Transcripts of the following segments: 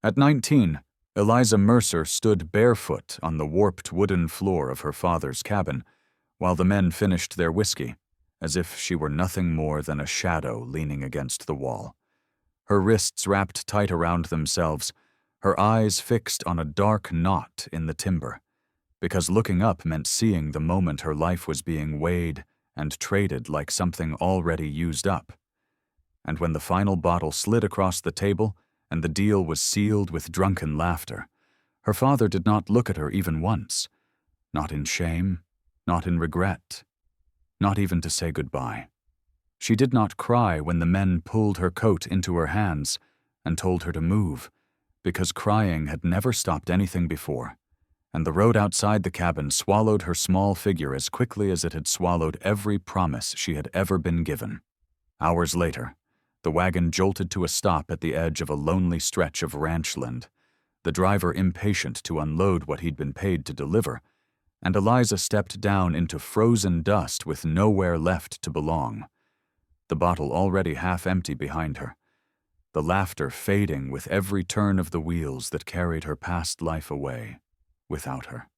At 19, Eliza Mercer stood barefoot on the warped wooden floor of her father's cabin while the men finished their whiskey, as if she were nothing more than a shadow leaning against the wall. Her wrists wrapped tight around themselves, her eyes fixed on a dark knot in the timber, because looking up meant seeing the moment her life was being weighed and traded like something already used up. And when the final bottle slid across the table and the deal was sealed with drunken laughter, her father did not look at her even once, not in shame, not in regret, not even to say goodbye. She did not cry when the men pulled her coat into her hands and told her to move, because crying had never stopped anything before, and the road outside the cabin swallowed her small figure as quickly as it had swallowed every promise she had ever been given. Hours later, the wagon jolted to a stop at the edge of a lonely stretch of ranchland, the driver impatient to unload what he'd been paid to deliver, and Eliza stepped down into frozen dust with nowhere left to belong, the bottle already half empty behind her, the laughter fading with every turn of the wheels that carried her past life away without her.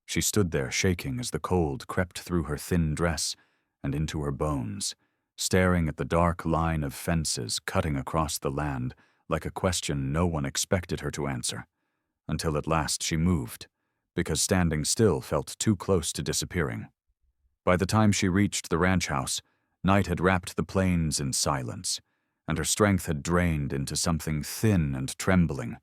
She stood there shaking as the cold crept through her thin dress and into her bones, staring at the dark line of fences cutting across the land like a question no one expected her to answer, until at last she moved, because standing still felt too close to disappearing. By the time she reached the ranch house, night had wrapped the plains in silence, and her strength had drained into something thin and trembling,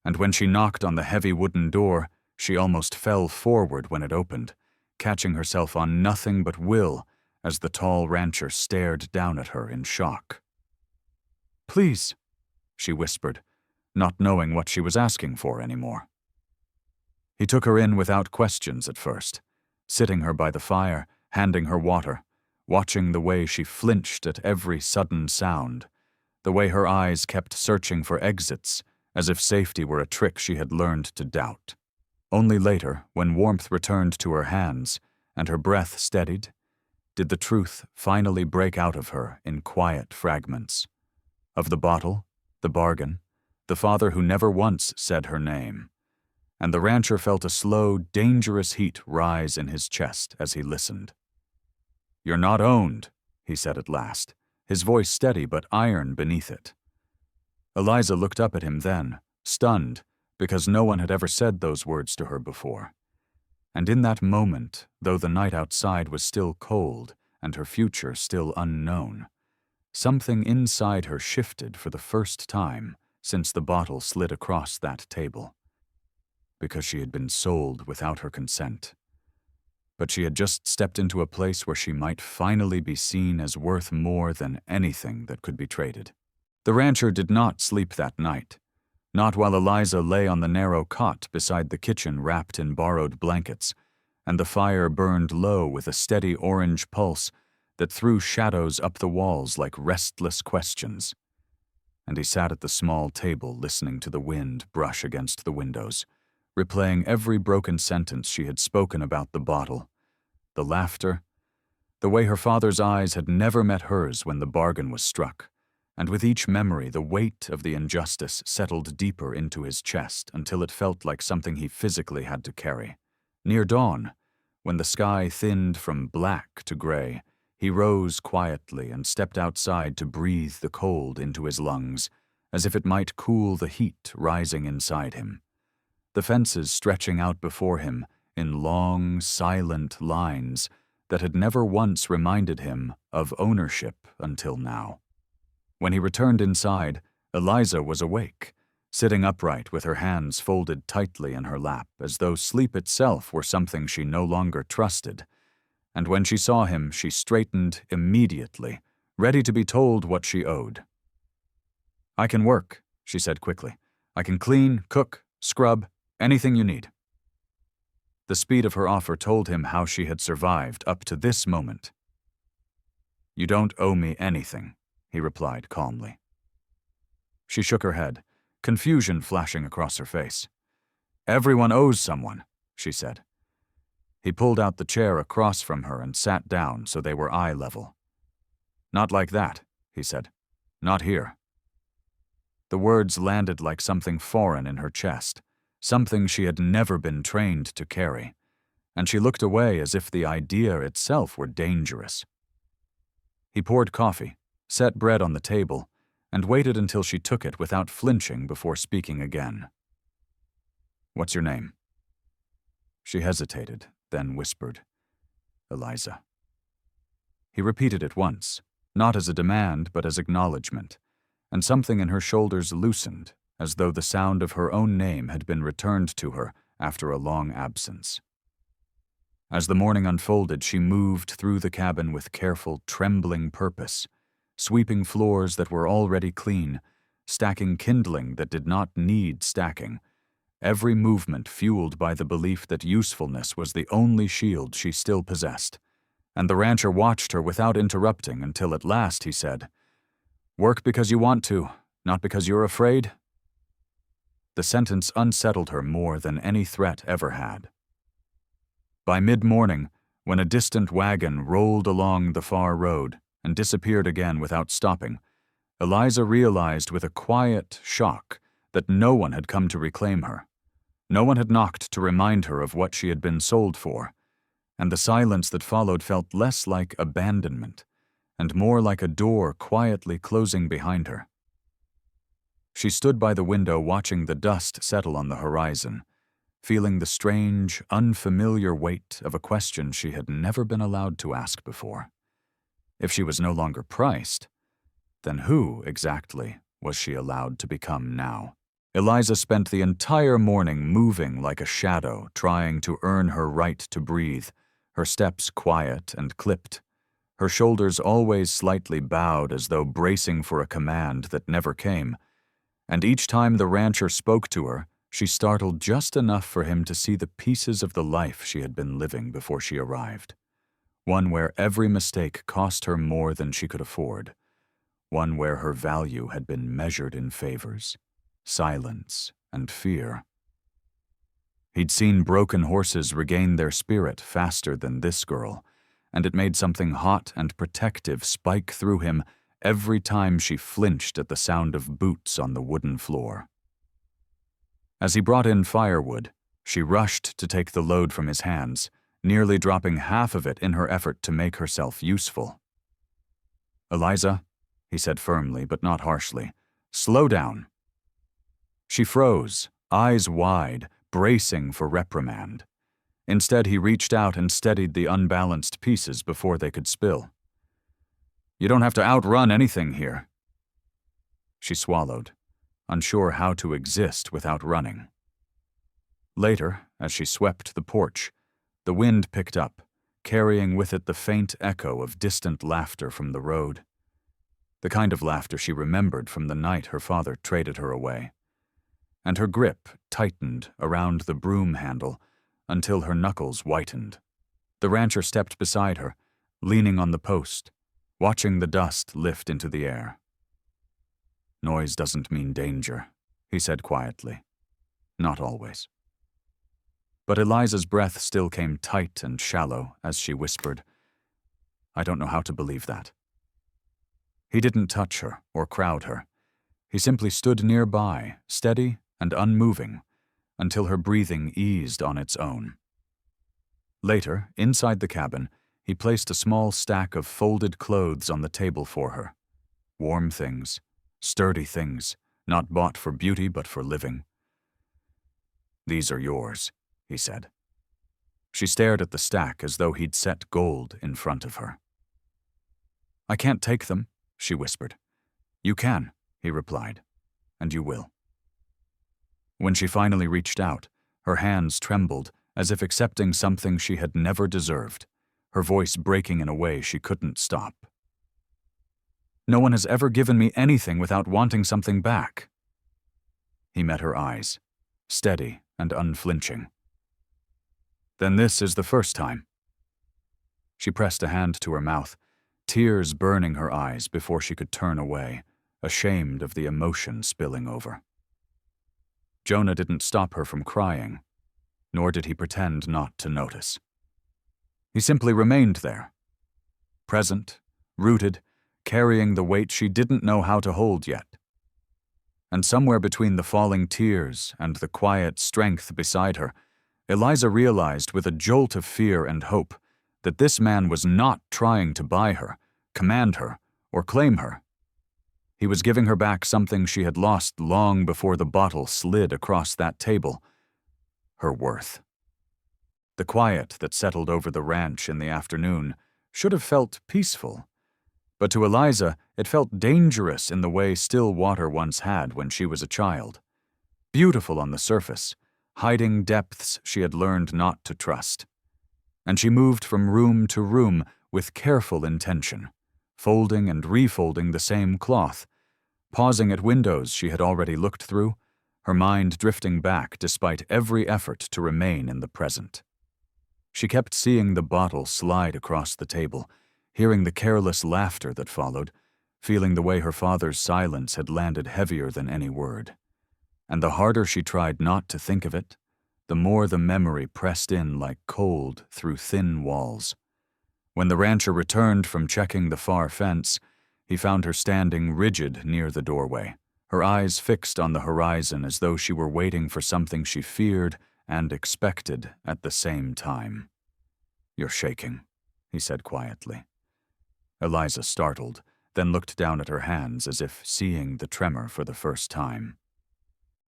and when she knocked on the heavy wooden door, she almost fell forward when it opened, catching herself on nothing but will as the tall rancher stared down at her in shock. "Please," she whispered, not knowing what she was asking for anymore. He took her in without questions at first, sitting her by the fire, handing her water, watching the way she flinched at every sudden sound, the way her eyes kept searching for exits, as if safety were a trick she had learned to doubt. Only later, when warmth returned to her hands and her breath steadied, did the truth finally break out of her in quiet fragments. Of the bottle, the bargain, the father who never once said her name. And the rancher felt a slow, dangerous heat rise in his chest as he listened. "You're not owned," he said at last, his voice steady but iron beneath it. Eliza looked up at him then, stunned, because no one had ever said those words to her before. And in that moment, though the night outside was still cold and her future still unknown, something inside her shifted for the first time since the bottle slid across that table. Because she had been sold without her consent. But she had just stepped into a place where she might finally be seen as worth more than anything that could be traded. The rancher did not sleep that night, not while Eliza lay on the narrow cot beside the kitchen wrapped in borrowed blankets, and the fire burned low with a steady orange pulse that threw shadows up the walls like restless questions. And he sat at the small table listening to the wind brush against the windows, replaying every broken sentence she had spoken about the bottle, the laughter, the way her father's eyes had never met hers when the bargain was struck, and with each memory the weight of the injustice settled deeper into his chest until it felt like something he physically had to carry. Near dawn, when the sky thinned from black to gray, he rose quietly and stepped outside to breathe the cold into his lungs, as if it might cool the heat rising inside him. The fences stretching out before him in long, silent lines that had never once reminded him of ownership until now. When he returned inside, Eliza was awake, sitting upright with her hands folded tightly in her lap as though sleep itself were something she no longer trusted. And when she saw him, she straightened immediately, ready to be told what she owed. "I can work," she said quickly. "I can clean, cook, scrub, anything you need." The speed of her offer told him how she had survived up to this moment. "You don't owe me anything," he replied calmly. She shook her head, confusion flashing across her face. "Everyone owes someone," she said. He pulled out the chair across from her and sat down so they were eye level. "Not like that," he said. "Not here." The words landed like something foreign in her chest, something she had never been trained to carry, and she looked away as if the idea itself were dangerous. He poured coffee, set bread on the table, and waited until she took it without flinching before speaking again. "What's your name?" She hesitated, then whispered, "Eliza." He repeated it once, not as a demand but as acknowledgement, and something in her shoulders loosened, as though the sound of her own name had been returned to her after a long absence. As the morning unfolded, she moved through the cabin with careful, trembling purpose, sweeping floors that were already clean, stacking kindling that did not need stacking, every movement fueled by the belief that usefulness was the only shield she still possessed. And the rancher watched her without interrupting until at last he said, "Work because you want to, not because you're afraid?" The sentence unsettled her more than any threat ever had. By mid-morning, when a distant wagon rolled along the far road and disappeared again without stopping, Eliza realized with a quiet shock that no one had come to reclaim her. No one had knocked to remind her of what she had been sold for, and the silence that followed felt less like abandonment and more like a door quietly closing behind her. She stood by the window watching the dust settle on the horizon, feeling the strange, unfamiliar weight of a question she had never been allowed to ask before. If she was no longer priced, then who, exactly, was she allowed to become now? Eliza spent the entire morning moving like a shadow, trying to earn her right to breathe, her steps quiet and clipped, her shoulders always slightly bowed as though bracing for a command that never came, and each time the rancher spoke to her, she startled just enough for him to see the pieces of the life she had been living before she arrived. One where every mistake cost her more than she could afford. One where her value had been measured in favors, silence, and fear. He'd seen broken horses regain their spirit faster than this girl, and it made something hot and protective spike through him every time she flinched at the sound of boots on the wooden floor. As he brought in firewood, she rushed to take the load from his hands, nearly dropping half of it in her effort to make herself useful. "Eliza," he said firmly but not harshly, "slow down." She froze, eyes wide, bracing for reprimand. Instead, he reached out and steadied the unbalanced pieces before they could spill. "You don't have to outrun anything here." She swallowed, unsure how to exist without running. Later, as she swept the porch, the wind picked up, carrying with it the faint echo of distant laughter from the road. The kind of laughter she remembered from the night her father traded her away. And her grip tightened around the broom handle until her knuckles whitened. The rancher stepped beside her, leaning on the post, watching the dust lift into the air. "Noise doesn't mean danger," he said quietly. "Not always." But Eliza's breath still came tight and shallow as she whispered, "I don't know how to believe that." He didn't touch her or crowd her. He simply stood nearby, steady and unmoving, until her breathing eased on its own. Later, inside the cabin, he placed a small stack of folded clothes on the table for her. Warm things, sturdy things, not bought for beauty but for living. "These are yours," he said. She stared at the stack as though he'd set gold in front of her. "I can't take them," she whispered. "You can," he replied, "and you will." When she finally reached out, her hands trembled as if accepting something she had never deserved, her voice breaking in a way she couldn't stop. "No one has ever given me anything without wanting something back." He met her eyes, steady and unflinching. "Then this is the first time." She pressed a hand to her mouth, tears burning her eyes before she could turn away, ashamed of the emotion spilling over. Jonah didn't stop her from crying, nor did he pretend not to notice. He simply remained there, present, rooted, carrying the weight she didn't know how to hold yet. And somewhere between the falling tears and the quiet strength beside her, Eliza realized with a jolt of fear and hope that this man was not trying to buy her, command her, or claim her. He was giving her back something she had lost long before the bottle slid across that table: her worth. The quiet that settled over the ranch in the afternoon should have felt peaceful, but to Eliza it felt dangerous in the way still water once had when she was a child. Beautiful on the surface, hiding depths she had learned not to trust. And she moved from room to room with careful intention, folding and refolding the same cloth, pausing at windows she had already looked through, her mind drifting back despite every effort to remain in the present. She kept seeing the bottle slide across the table, hearing the careless laughter that followed, feeling the way her father's silence had landed heavier than any word. And the harder she tried not to think of it, the more the memory pressed in like cold through thin walls. When the rancher returned from checking the far fence, he found her standing rigid near the doorway, her eyes fixed on the horizon as though she were waiting for something she feared and expected at the same time. "You're shaking," he said quietly. Eliza startled, then looked down at her hands as if seeing the tremor for the first time.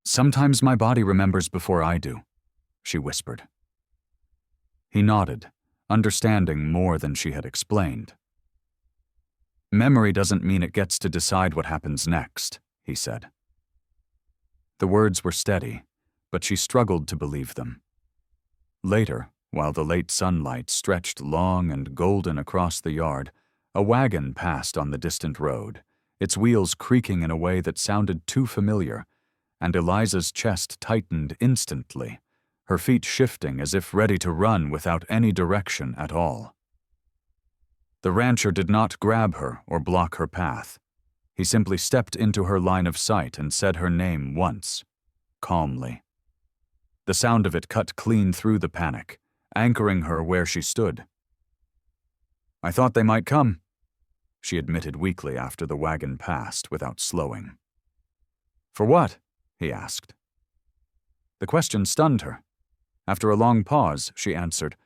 "Sometimes my body remembers before I do," she whispered. He nodded, understanding more than she had explained. "Memory doesn't mean it gets to decide what happens next," he said. The words were steady, but she struggled to believe them. Later, while the late sunlight stretched long and golden across the yard, a wagon passed on the distant road, its wheels creaking in a way that sounded too familiar, and Eliza's chest tightened instantly, her feet shifting as if ready to run without any direction at all. The rancher did not grab her or block her path. He simply stepped into her line of sight and said her name once, calmly. The sound of it cut clean through the panic, anchoring her where she stood. "I thought they might come," she admitted weakly after the wagon passed without slowing. "For what?" he asked. The question stunned her. After a long pause, she answered,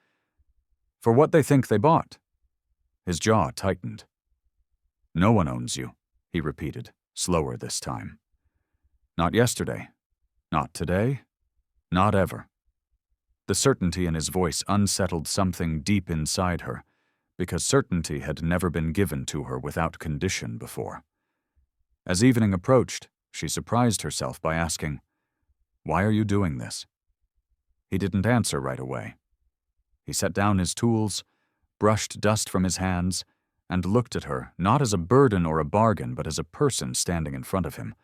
"For what they think they bought." His jaw tightened. "No one owns you," he repeated, slower this time. "Not yesterday. Not today. Not ever." The certainty in his voice unsettled something deep inside her, because certainty had never been given to her without condition before. As evening approached, she surprised herself by asking, "Why are you doing this?" He didn't answer right away. He set down his tools, brushed dust from his hands, and looked at her not as a burden or a bargain, but as a person standing in front of him.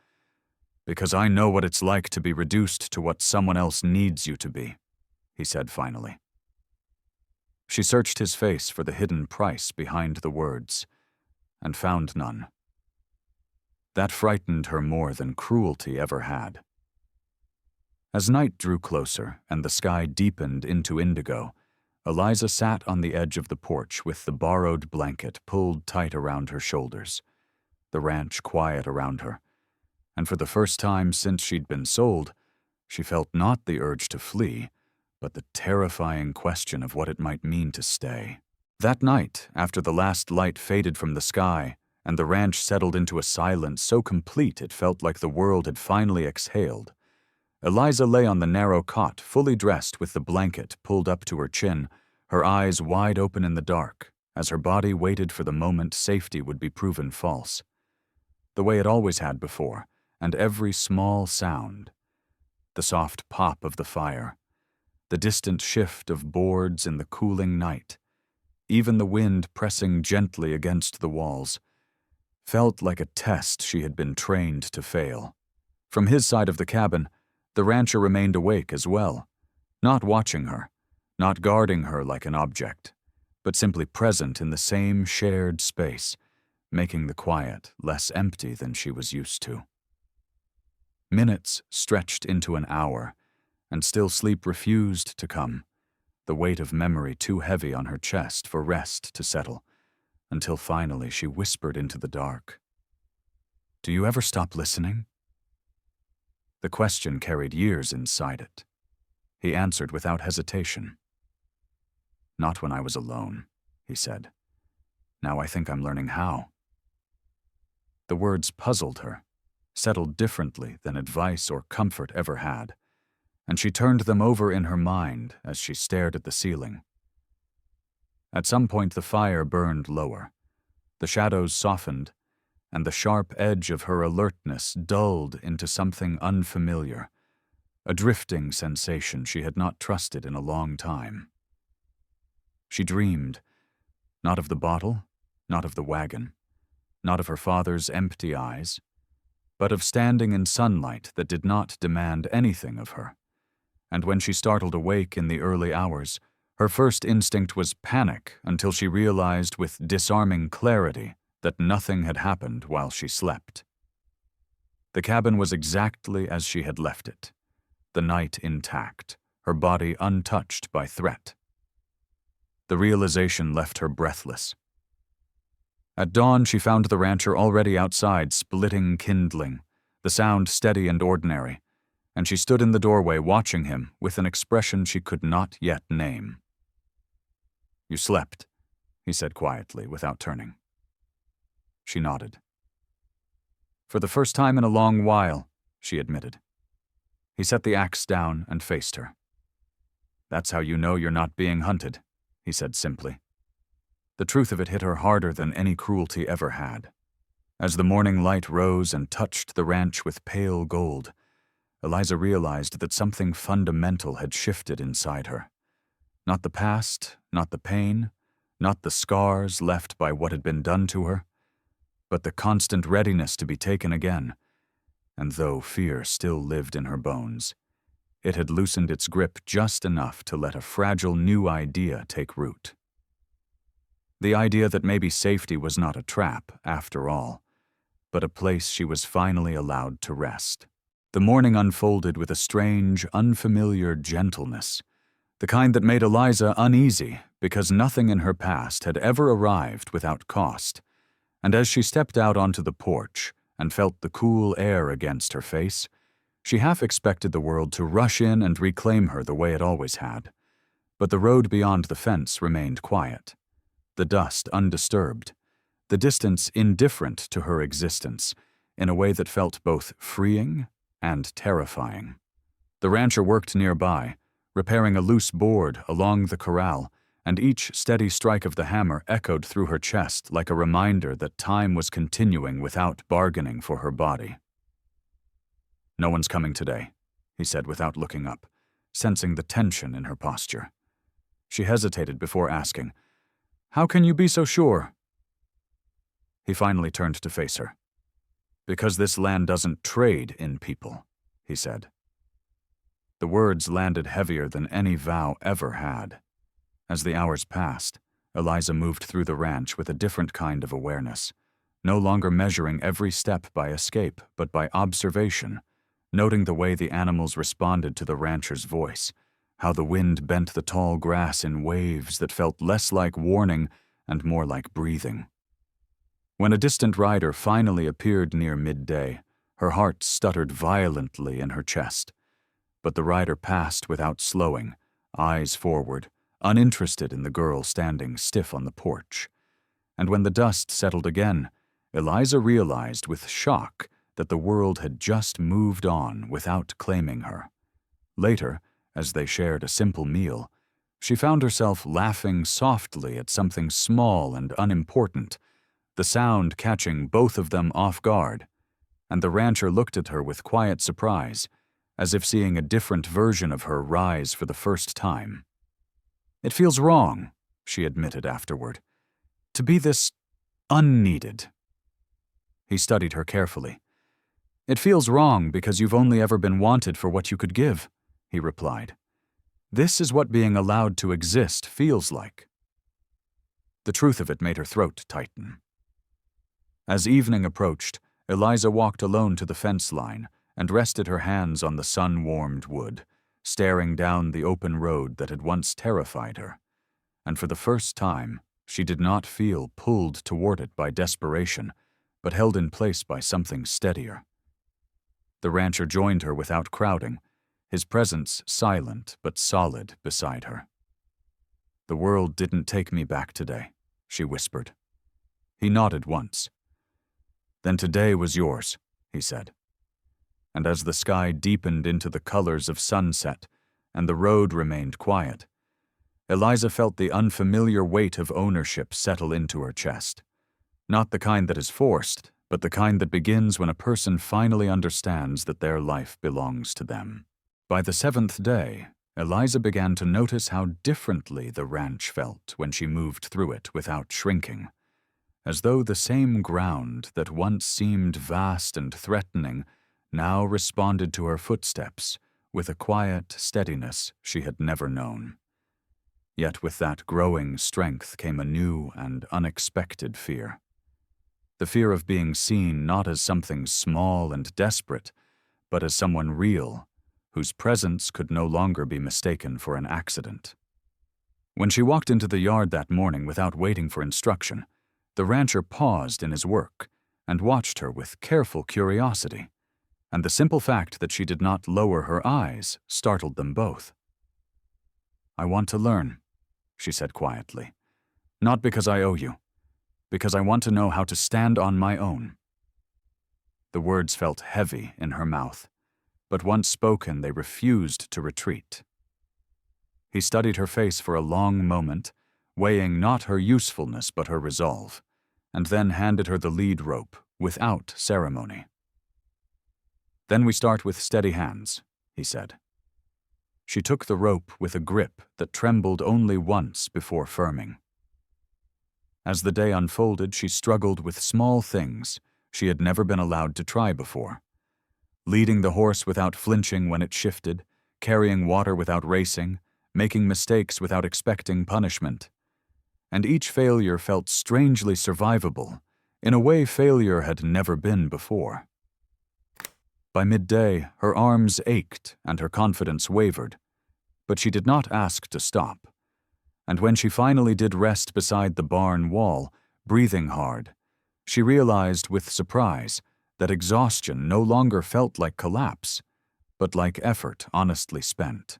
"Because I know what it's like to be reduced to what someone else needs you to be," he said finally. She searched his face for the hidden price behind the words, and found none. That frightened her more than cruelty ever had. As night drew closer and the sky deepened into indigo, Eliza sat on the edge of the porch with the borrowed blanket pulled tight around her shoulders, the ranch quiet around her, and for the first time since she'd been sold, she felt not the urge to flee, but the terrifying question of what it might mean to stay. That night, after the last light faded from the sky, and the ranch settled into a silence so complete it felt like the world had finally exhaled, Eliza lay on the narrow cot, fully dressed with the blanket pulled up to her chin, her eyes wide open in the dark, as her body waited for the moment safety would be proven false. The way it always had before, and every small sound, the soft pop of the fire, the distant shift of boards in the cooling night, even the wind pressing gently against the walls, felt like a test she had been trained to fail. From his side of the cabin, the rancher remained awake as well, not watching her, not guarding her like an object, but simply present in the same shared space, making the quiet less empty than she was used to. Minutes stretched into an hour, and still sleep refused to come, the weight of memory too heavy on her chest for rest to settle, until finally she whispered into the dark, "Do you ever stop listening?" The question carried years inside it. He answered without hesitation. "Not when I was alone," he said. "Now I think I'm learning how." The words puzzled her, settled differently than advice or comfort ever had, and she turned them over in her mind as she stared at the ceiling. At some point the fire burned lower, the shadows softened, and the sharp edge of her alertness dulled into something unfamiliar, a drifting sensation she had not trusted in a long time. She dreamed, not of the bottle, not of the wagon, not of her father's empty eyes, but of standing in sunlight that did not demand anything of her. And when she startled awake in the early hours, her first instinct was panic until she realized with disarming clarity that nothing had happened while she slept. The cabin was exactly as she had left it, the night intact, her body untouched by threat. The realization left her breathless. At dawn, she found the rancher already outside, splitting kindling, the sound steady and ordinary, and she stood in the doorway watching him with an expression she could not yet name. "You slept," he said quietly, without turning. She nodded. "For the first time in a long while," she admitted. He set the axe down and faced her. "That's how you know you're not being hunted," he said simply. The truth of it hit her harder than any cruelty ever had. As the morning light rose and touched the ranch with pale gold, Eliza realized that something fundamental had shifted inside her. Not the past, not the pain, not the scars left by what had been done to her, but the constant readiness to be taken again. And though fear still lived in her bones, it had loosened its grip just enough to let a fragile new idea take root. The idea that maybe safety was not a trap, after all, but a place she was finally allowed to rest. The morning unfolded with a strange, unfamiliar gentleness, the kind that made Eliza uneasy because nothing in her past had ever arrived without cost. And as she stepped out onto the porch and felt the cool air against her face, she half expected the world to rush in and reclaim her the way it always had. But the road beyond the fence remained quiet, the dust undisturbed, the distance indifferent to her existence, in a way that felt both freeing and terrifying. The rancher worked nearby, repairing a loose board along the corral, and each steady strike of the hammer echoed through her chest like a reminder that time was continuing without bargaining for her body. "No one's coming today," he said without looking up, sensing the tension in her posture. She hesitated before asking, "How can you be so sure?" He finally turned to face her. "Because this land doesn't trade in people," he said. The words landed heavier than any vow ever had. As the hours passed, Eliza moved through the ranch with a different kind of awareness, no longer measuring every step by escape, but by observation, noting the way the animals responded to the rancher's voice, how the wind bent the tall grass in waves that felt less like warning and more like breathing. When a distant rider finally appeared near midday, her heart stuttered violently in her chest. But the rider passed without slowing, eyes forward, uninterested in the girl standing stiff on the porch. And when the dust settled again, Eliza realized with shock that the world had just moved on without claiming her. Later, as they shared a simple meal, she found herself laughing softly at something small and unimportant, the sound catching both of them off guard, and the rancher looked at her with quiet surprise, as if seeing a different version of her rise for the first time. "It feels wrong," she admitted afterward, "to be this unneeded." He studied her carefully. "It feels wrong because you've only ever been wanted for what you could give," he replied. "This is what being allowed to exist feels like." The truth of it made her throat tighten. As evening approached, Eliza walked alone to the fence line and rested her hands on the sun-warmed wood, staring down the open road that had once terrified her. And for the first time, she did not feel pulled toward it by desperation, but held in place by something steadier. The rancher joined her without crowding, his presence silent but solid beside her. "The world didn't take me back today," she whispered. He nodded once. "Then today was yours," he said. And as the sky deepened into the colors of sunset and the road remained quiet, Eliza felt the unfamiliar weight of ownership settle into her chest. Not the kind that is forced, but the kind that begins when a person finally understands that their life belongs to them. By the 7th day, Eliza began to notice how differently the ranch felt when she moved through it without shrinking, as though the same ground that once seemed vast and threatening now responded to her footsteps with a quiet steadiness she had never known. Yet with that growing strength came a new and unexpected fear. The fear of being seen not as something small and desperate, but as someone real, whose presence could no longer be mistaken for an accident. When she walked into the yard that morning without waiting for instruction, the rancher paused in his work and watched her with careful curiosity, and the simple fact that she did not lower her eyes startled them both. "I want to learn," she said quietly. "Not because I owe you, because I want to know how to stand on my own." The words felt heavy in her mouth, but once spoken they refused to retreat. He studied her face for a long moment, weighing not her usefulness but her resolve, and then handed her the lead rope without ceremony. "Then we start with steady hands," he said. She took the rope with a grip that trembled only once before firming. As the day unfolded, she struggled with small things she had never been allowed to try before. Leading the horse without flinching when it shifted, carrying water without racing, making mistakes without expecting punishment. And each failure felt strangely survivable, in a way failure had never been before. By midday, her arms ached and her confidence wavered, but she did not ask to stop. And when she finally did rest beside the barn wall, breathing hard, she realized with surprise that exhaustion no longer felt like collapse, but like effort honestly spent.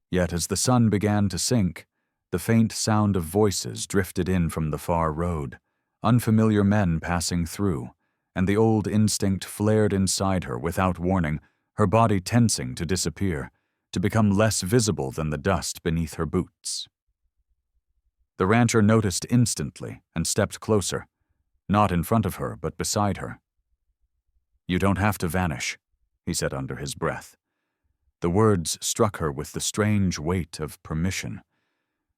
Yet as the sun began to sink, the faint sound of voices drifted in from the far road, unfamiliar men passing through, and the old instinct flared inside her without warning, her body tensing to disappear, to become less visible than the dust beneath her boots. The rancher noticed instantly and stepped closer, not in front of her but beside her. "You don't have to vanish," he said under his breath. The words struck her with the strange weight of permission.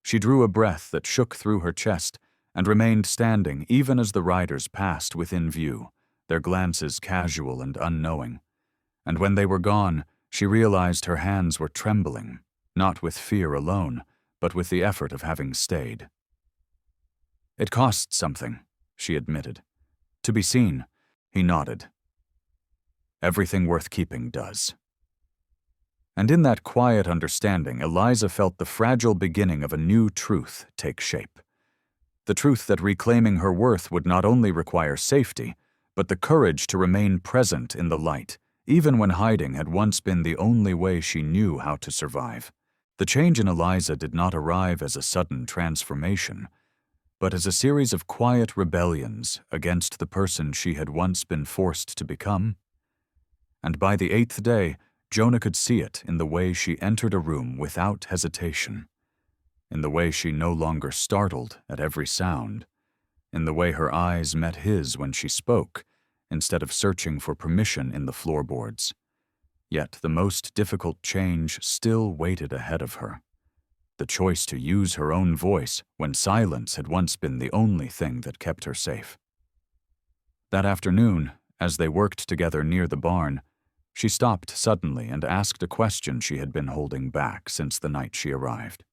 She drew a breath that shook through her chest and remained standing even as the riders passed within view, their glances casual and unknowing. And when they were gone, she realized her hands were trembling, not with fear alone, but with the effort of having stayed. "It costs something," she admitted. "To be seen," he nodded. "Everything worth keeping does." And in that quiet understanding, Eliza felt the fragile beginning of a new truth take shape. The truth that reclaiming her worth would not only require safety, but the courage to remain present in the light, even when hiding had once been the only way she knew how to survive. The change in Eliza did not arrive as a sudden transformation, but as a series of quiet rebellions against the person she had once been forced to become. And by the 8th day, Jonah could see it in the way she entered a room without hesitation, in the way she no longer startled at every sound, in the way her eyes met his when she spoke, instead of searching for permission in the floorboards. Yet the most difficult change still waited ahead of her. The choice to use her own voice when silence had once been the only thing that kept her safe. That afternoon, as they worked together near the barn, she stopped suddenly and asked a question she had been holding back since the night she arrived.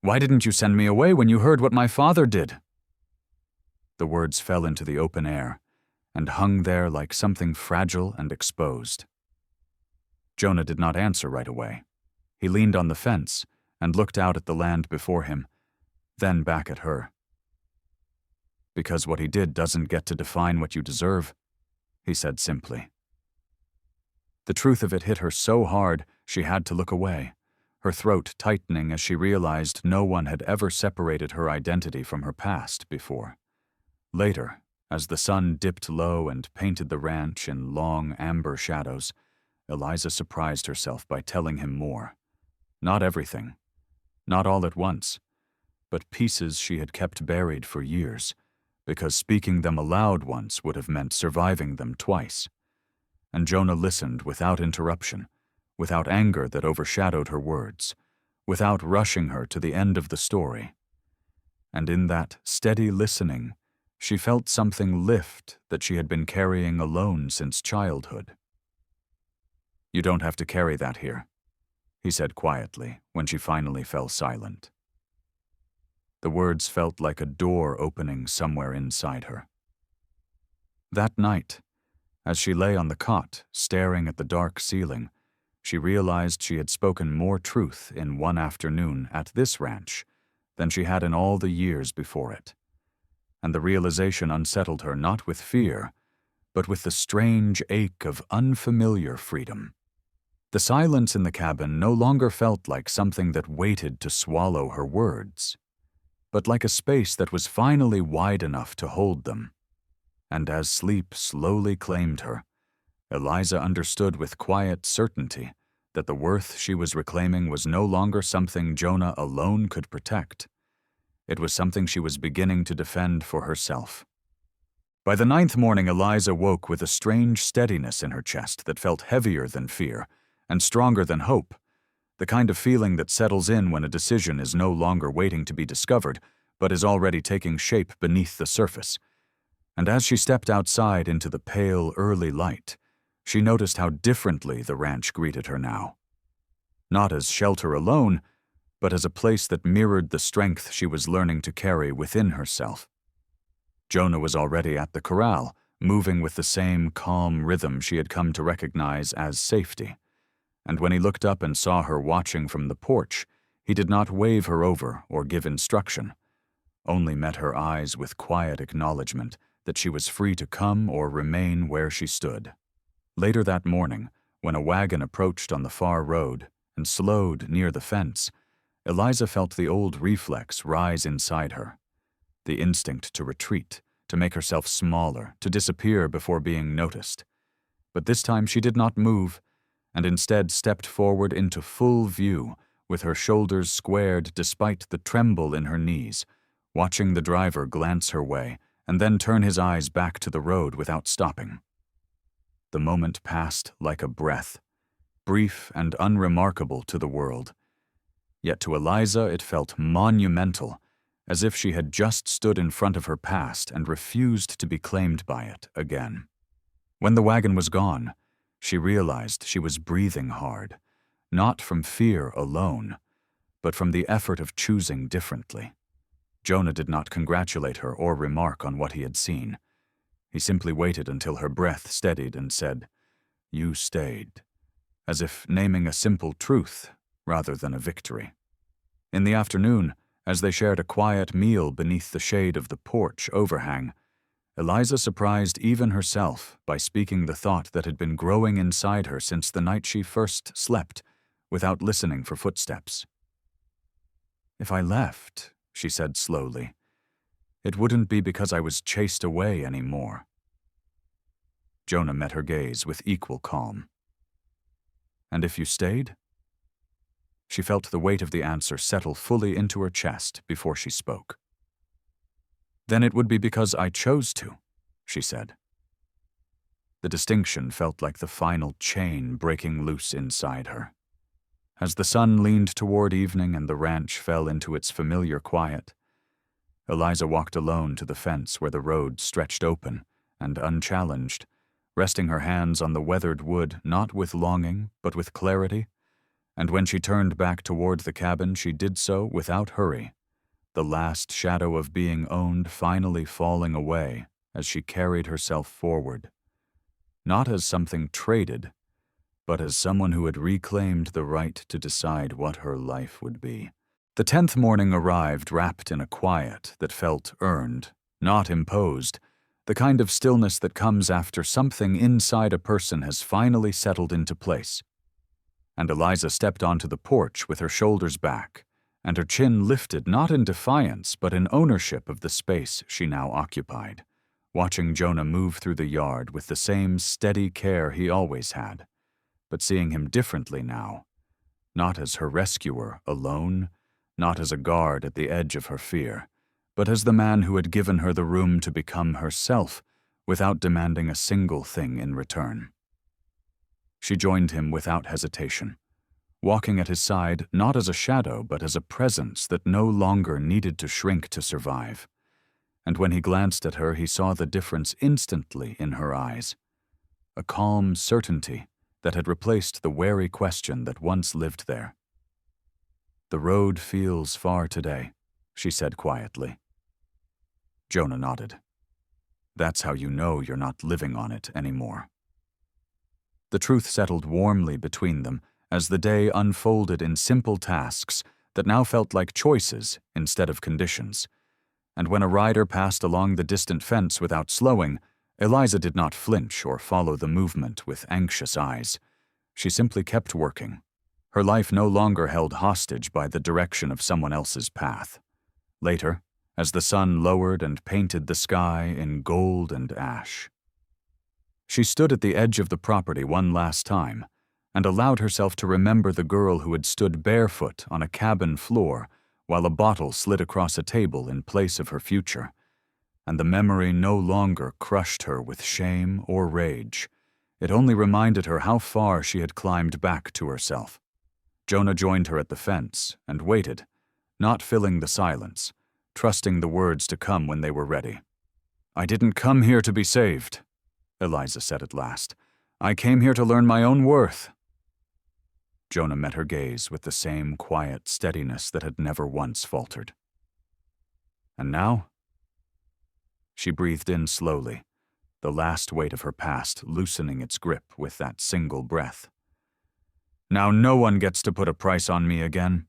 "Why didn't you send me away when you heard what my father did?" The words fell into the open air and hung there like something fragile and exposed. Jonah did not answer right away. He leaned on the fence and looked out at the land before him, then back at her. "Because what he did doesn't get to define what you deserve," he said simply. The truth of it hit her so hard she had to look away, her throat tightening as she realized no one had ever separated her identity from her past before. Later, as the sun dipped low and painted the ranch in long amber shadows, Eliza surprised herself by telling him more. Not everything, not all at once, but pieces she had kept buried for years, because speaking them aloud once would have meant surviving them twice. And Jonah listened without interruption, without anger that overshadowed her words, without rushing her to the end of the story. And in that steady listening, she felt something lift that she had been carrying alone since childhood. "You don't have to carry that here," he said quietly when she finally fell silent. The words felt like a door opening somewhere inside her. That night, as she lay on the cot, staring at the dark ceiling, she realized she had spoken more truth in one afternoon at this ranch than she had in all the years before it. And the realization unsettled her not with fear, but with the strange ache of unfamiliar freedom. The silence in the cabin no longer felt like something that waited to swallow her words, but like a space that was finally wide enough to hold them. And as sleep slowly claimed her, Eliza understood with quiet certainty that the worth she was reclaiming was no longer something Jonah alone could protect. It was something she was beginning to defend for herself. By the 9th morning, Eliza woke with a strange steadiness in her chest that felt heavier than fear and stronger than hope, the kind of feeling that settles in when a decision is no longer waiting to be discovered, but is already taking shape beneath the surface. And as she stepped outside into the pale, early light, she noticed how differently the ranch greeted her now. Not as shelter alone, but as a place that mirrored the strength she was learning to carry within herself. Jonah was already at the corral, moving with the same calm rhythm she had come to recognize as safety. And when he looked up and saw her watching from the porch, he did not wave her over or give instruction, only met her eyes with quiet acknowledgement that she was free to come or remain where she stood. Later that morning, when a wagon approached on the far road and slowed near the fence, Eliza felt the old reflex rise inside her, the instinct to retreat, to make herself smaller, to disappear before being noticed. But this time she did not move, and instead stepped forward into full view, with her shoulders squared despite the tremble in her knees, watching the driver glance her way and then turn his eyes back to the road without stopping. The moment passed like a breath, brief and unremarkable to the world. Yet to Eliza it felt monumental, as if she had just stood in front of her past and refused to be claimed by it again. When the wagon was gone, she realized she was breathing hard, not from fear alone, but from the effort of choosing differently. Jonah did not congratulate her or remark on what he had seen. He simply waited until her breath steadied and said, "You stayed," as if naming a simple truth rather than a victory. In the afternoon, as they shared a quiet meal beneath the shade of the porch overhang, Eliza surprised even herself by speaking the thought that had been growing inside her since the night she first slept, without listening for footsteps. "If I left," she said slowly, "it wouldn't be because I was chased away anymore." Jonah met her gaze with equal calm. "And if you stayed?" She felt the weight of the answer settle fully into her chest before she spoke. "Then it would be because I chose to," she said. The distinction felt like the final chain breaking loose inside her. As the sun leaned toward evening and the ranch fell into its familiar quiet, Eliza walked alone to the fence where the road stretched open and unchallenged, resting her hands on the weathered wood not with longing but with clarity, and when she turned back toward the cabin she did so without hurry, the last shadow of being owned finally falling away as she carried herself forward, not as something traded, but as someone who had reclaimed the right to decide what her life would be. The 10th morning arrived wrapped in a quiet that felt earned, not imposed, the kind of stillness that comes after something inside a person has finally settled into place. And Eliza stepped onto the porch with her shoulders back, and her chin lifted not in defiance but in ownership of the space she now occupied, watching Jonah move through the yard with the same steady care he always had, but seeing him differently now, not as her rescuer alone, not as a guard at the edge of her fear, but as the man who had given her the room to become herself without demanding a single thing in return. She joined him without hesitation, walking at his side not as a shadow but as a presence that no longer needed to shrink to survive. And when he glanced at her, he saw the difference instantly in her eyes, a calm certainty that had replaced the wary question that once lived there. "The road feels far today," she said quietly. Jonah nodded. "That's how you know you're not living on it anymore." The truth settled warmly between them as the day unfolded in simple tasks that now felt like choices instead of conditions. And when a rider passed along the distant fence without slowing, Eliza did not flinch or follow the movement with anxious eyes. She simply kept working, her life no longer held hostage by the direction of someone else's path. Later, as the sun lowered and painted the sky in gold and ash, she stood at the edge of the property one last time and allowed herself to remember the girl who had stood barefoot on a cabin floor while a bottle slid across a table in place of her future. And the memory no longer crushed her with shame or rage. It only reminded her how far she had climbed back to herself. Jonah joined her at the fence and waited, not filling the silence, trusting the words to come when they were ready. "I didn't come here to be saved," Eliza said at last. "I came here to learn my own worth." Jonah met her gaze with the same quiet steadiness that had never once faltered. "And now?" She breathed in slowly, the last weight of her past loosening its grip with that single breath. "Now no one gets to put a price on me again."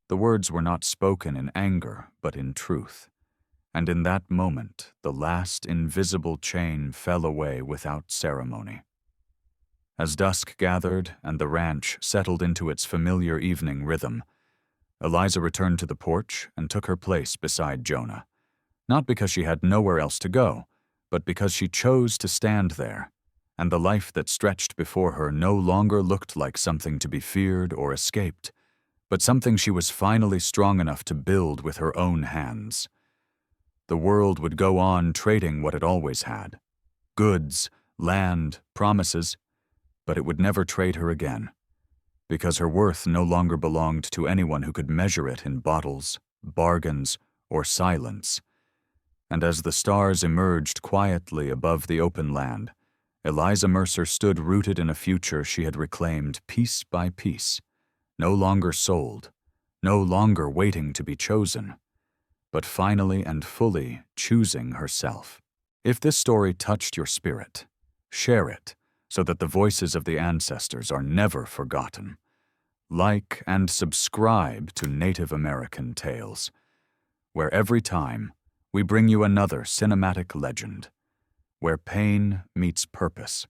The words were not spoken in anger, but in truth. And in that moment, the last invisible chain fell away without ceremony. As dusk gathered and the ranch settled into its familiar evening rhythm, Eliza returned to the porch and took her place beside Jonah, not because she had nowhere else to go, but because she chose to stand there, and the life that stretched before her no longer looked like something to be feared or escaped, but something she was finally strong enough to build with her own hands. The world would go on trading what it always had: goods, land, promises, but it would never trade her again, because her worth no longer belonged to anyone who could measure it in bottles, bargains, or silence. And as the stars emerged quietly above the open land, Eliza Mercer stood rooted in a future she had reclaimed piece by piece, no longer sold, no longer waiting to be chosen, but finally and fully choosing herself. If this story touched your spirit, share it so that the voices of the ancestors are never forgotten. Like and subscribe to Native American Tales, where every time we bring you another cinematic legend, where pain meets purpose,